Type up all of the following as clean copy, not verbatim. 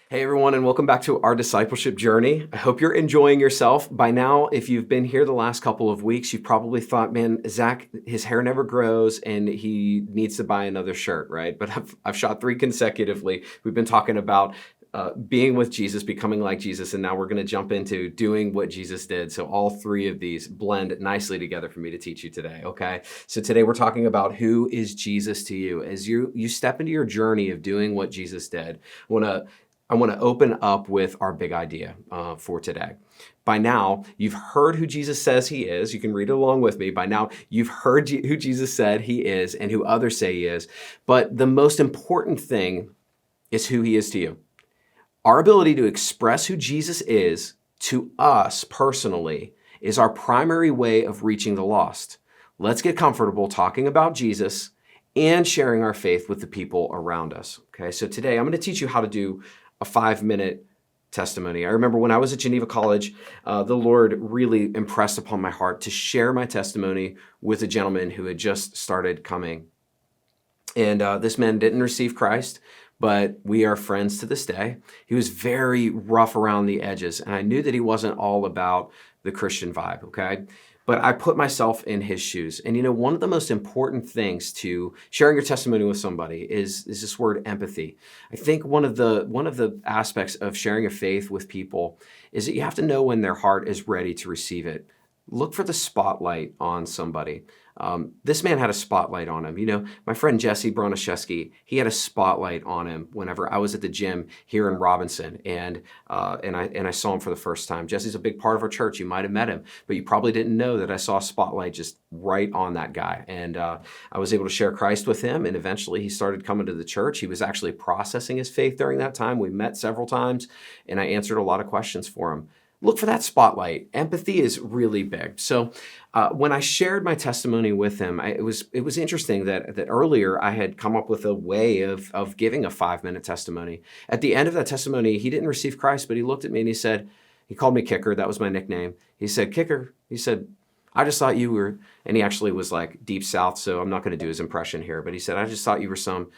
Hey everyone, and welcome back to our discipleship journey. I hope you're enjoying yourself. By now, if you've been here the last couple of weeks, you've probably thought, man, Zach, his hair never grows and he needs to buy another shirt, right? But I've shot 3 consecutively. We've been talking about being with Jesus, becoming like Jesus, and now we're going to jump into doing what Jesus did. So all 3 of these blend nicely together for me to teach you today, okay? So today we're talking about who is Jesus to you. As you step into your journey of doing what Jesus did, I want to open up with our big idea for today. By now, you've heard who Jesus says he is. You can read it along with me. By now, you've heard who Jesus said he is and who others say he is. But the most important thing is who he is to you. Our ability to express who Jesus is to us personally is our primary way of reaching the lost. Let's get comfortable talking about Jesus and sharing our faith with the people around us. Okay, so today I'm going to teach you how to do a 5-minute testimony. I remember when I was at Geneva College, the Lord really impressed upon my heart to share my testimony with a gentleman who had just started coming. And this man didn't receive Christ, but we are friends to this day. He was very rough around the edges, and I knew that he wasn't all about the Christian vibe, okay? But I put myself in his shoes. And one of the most important things to sharing your testimony with somebody is this word empathy. I think one of the aspects of sharing a faith with people is that you have to know when their heart is ready to receive it. Look for the spotlight on somebody. This man had a spotlight on him. My friend Jesse Bronaszewski, he had a spotlight on him whenever I was at the gym here in Robinson, and I saw him for the first time. Jesse's a big part of our church. You might have met him, but you probably didn't know that I saw a spotlight just right on that guy. And I was able to share Christ with him, and eventually he started coming to the church. He was actually processing his faith during that time. We met several times, and I answered a lot of questions for him. Look for that spotlight. Empathy is really big. So when I shared my testimony with him, it was interesting that earlier I had come up with a way of giving a 5-minute testimony. At the end of that testimony, he didn't receive Christ, but he looked at me and he called me Kicker. That was my nickname. He said, Kicker, he said, I just thought you were, and he actually was like deep South, so I'm not going to do his impression here, but he said, I just thought you were some,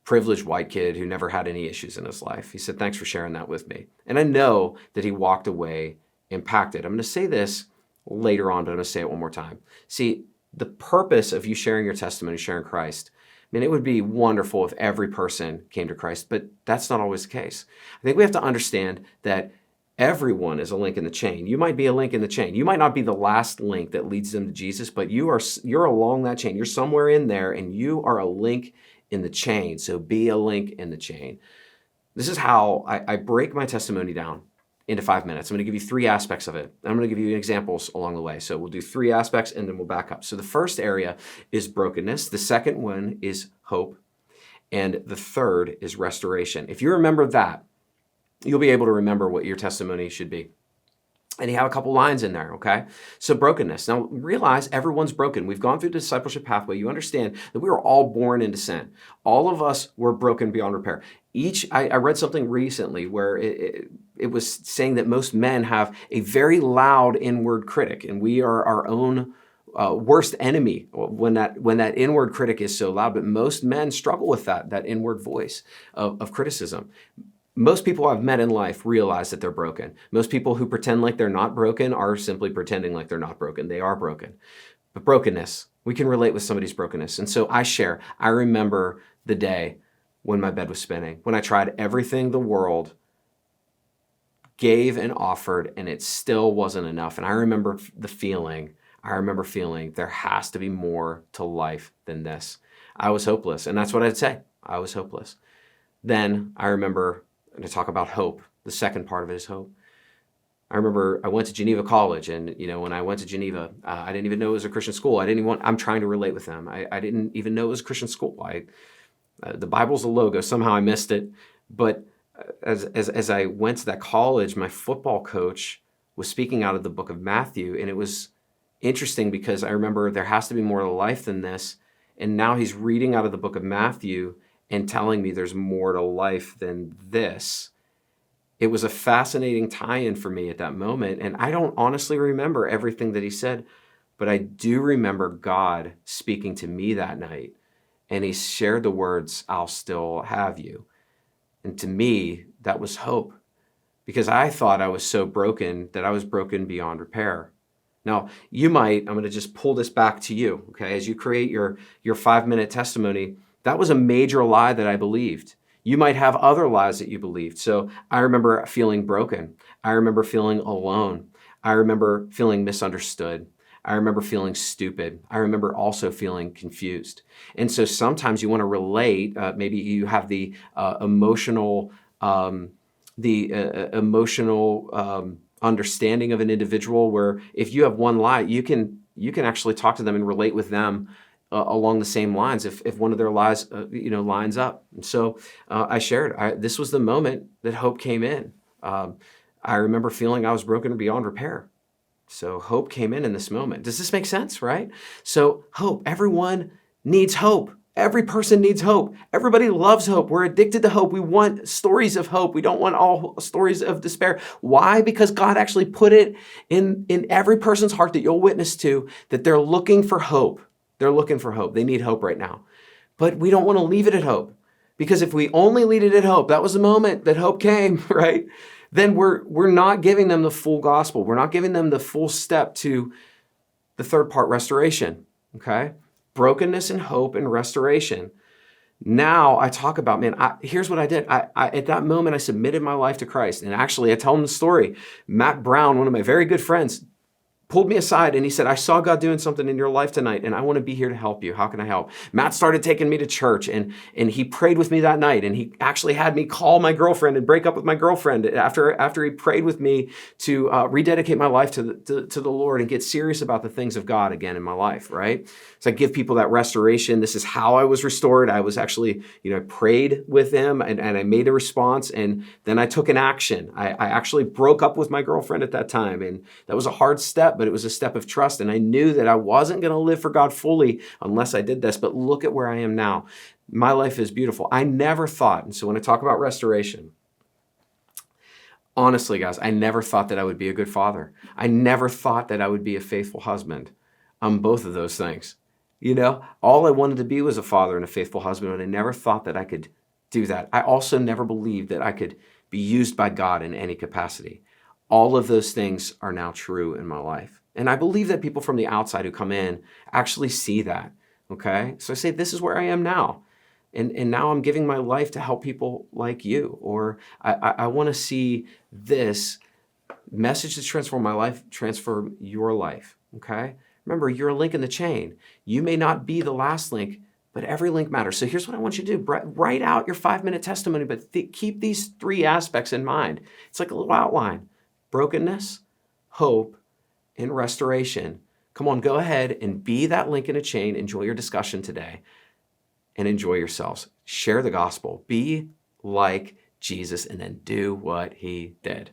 privileged white kid who never had any issues in his life. He said, thanks for sharing that with me. And I know that he walked away impacted. I'm going to say this later on, but I'm going to say it one more time. See, the purpose of you sharing your testimony, sharing Christ, it would be wonderful if every person came to Christ, but that's not always the case. I think we have to understand that everyone is a link in the chain. You might be a link in the chain. You might not be the last link that leads them to Jesus, but you're along that chain. You're somewhere in there, and you are a link in the chain. So be a link in the chain. This is how I break my testimony down into 5 minutes. I'm going to give you 3 aspects of it. I'm going to give you examples along the way. So we'll do 3 aspects and then we'll back up. So the first area is brokenness. The second one is hope. And the third is restoration. If you remember that, you'll be able to remember what your testimony should be. And you have a couple lines in there, okay? So brokenness. Now realize everyone's broken. We've gone through the discipleship pathway. You understand that we were all born into sin. All of us were broken beyond repair. I read something recently where it was saying that most men have a very loud inward critic, and we are our own worst enemy when that inward critic is so loud. But most men struggle with that inward voice of criticism. Most people I've met in life realize that they're broken. Most people who pretend like they're not broken are simply pretending like they're not broken. They are broken. But brokenness, we can relate with somebody's brokenness. And so I remember the day when my bed was spinning, when I tried everything the world gave and offered, and it still wasn't enough. And I remember feeling there has to be more to life than this. I was hopeless. And that's what I'd say. I was hopeless. Then I remember, and to talk about hope, the second part of it is hope. I remember I went to Geneva College, and when I went to Geneva, I didn't even know it was a Christian school. I'm trying to relate with them. I didn't even know it was a Christian school. The Bible's a logo. Somehow I missed it. But as I went to that college, my football coach was speaking out of the book of Matthew, and it was interesting because I remember there has to be more to life than this. And now he's reading out of the book of Matthew and telling me there's more to life than this. It was a fascinating tie-in for me at that moment. And I don't honestly remember everything that he said, but I do remember God speaking to me that night. And he shared the words, I'll still have you. And to me, that was hope, because I thought I was so broken that I was broken beyond repair. Now, I'm going to just pull this back to you, okay? As you create your 5-minute testimony, that was a major lie that I believed. You might have other lies that you believed. So I remember feeling broken. I remember feeling alone. I remember feeling misunderstood. I remember feeling stupid. I remember also feeling confused. And so sometimes you want to relate, maybe you have the emotional understanding of an individual, where if you have one lie, you can actually talk to them and relate with them along the same lines if one of their lies lines up. And so I shared, this was the moment that hope came in. I remember feeling I was broken beyond repair. So hope came in this moment. Does this make sense, right? So hope, everyone needs hope. Every person needs hope. Everybody loves hope. We're addicted to hope. We want stories of hope. We don't want all stories of despair. Why? Because God actually put it in every person's heart that you'll witness to, that they're looking for hope. They're looking for hope. They need hope right now. But we don't want to leave it at hope, because if we only leave it at hope, that was the moment that hope came, right? Then we're not giving them the full gospel. We're not giving them the full step to the third part, restoration, okay? Brokenness and hope and restoration. Now I talk about, here's what I did. I at that moment, I submitted my life to Christ. And actually, I tell them the story. Matt Brown, one of my very good friends, pulled me aside and he said, I saw God doing something in your life tonight, and I want to be here to help you. How can I help? Matt started taking me to church, and he prayed with me that night, and he actually had me call my girlfriend and break up with my girlfriend after he prayed with me to rededicate my life to the Lord and get serious about the things of God again in my life, right? So I give people that restoration. This is how I was restored. I was actually, I prayed with him and I made a response, and then I took an action. I actually broke up with my girlfriend at that time, and that was a hard step, but it was a step of trust. And I knew that I wasn't going to live for God fully unless I did this. But look at where I am now. My life is beautiful. I never thought, and so when I talk about restoration, honestly, guys, I never thought that I would be a good father. I never thought that I would be a faithful husband. I'm both of those things. All I wanted to be was a father and a faithful husband, but I never thought that I could do that. I also never believed that I could be used by God in any capacity. All of those things are now true in my life. And I believe that people from the outside who come in actually see that, okay? So I say, this is where I am now. And now I'm giving my life to help people like you. Or I want to see this message to transform my life, transform your life, okay? Remember, you're a link in the chain. You may not be the last link, but every link matters. So here's what I want you to do. Write out your 5-minute testimony, but keep these 3 aspects in mind. It's like a little outline. Brokenness, hope, and restoration. Come on, go ahead and be that link in a chain. Enjoy your discussion today and enjoy yourselves. Share the gospel. Be like Jesus and then do what he did.